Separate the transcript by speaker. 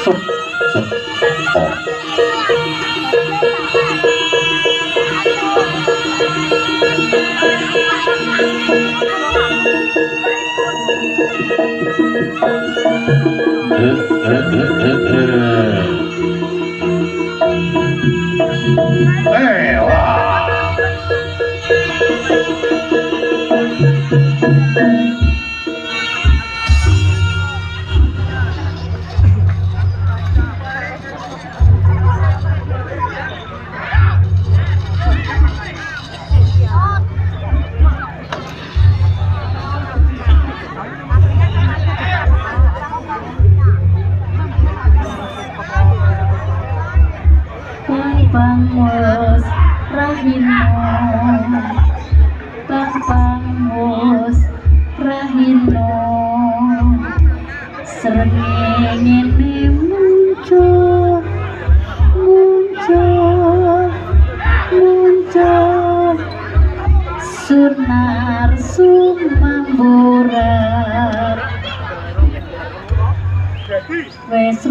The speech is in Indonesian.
Speaker 1: sup sup oh wah
Speaker 2: Pangus rahino pangus rahino srengenge muncul sunar sumamburat wes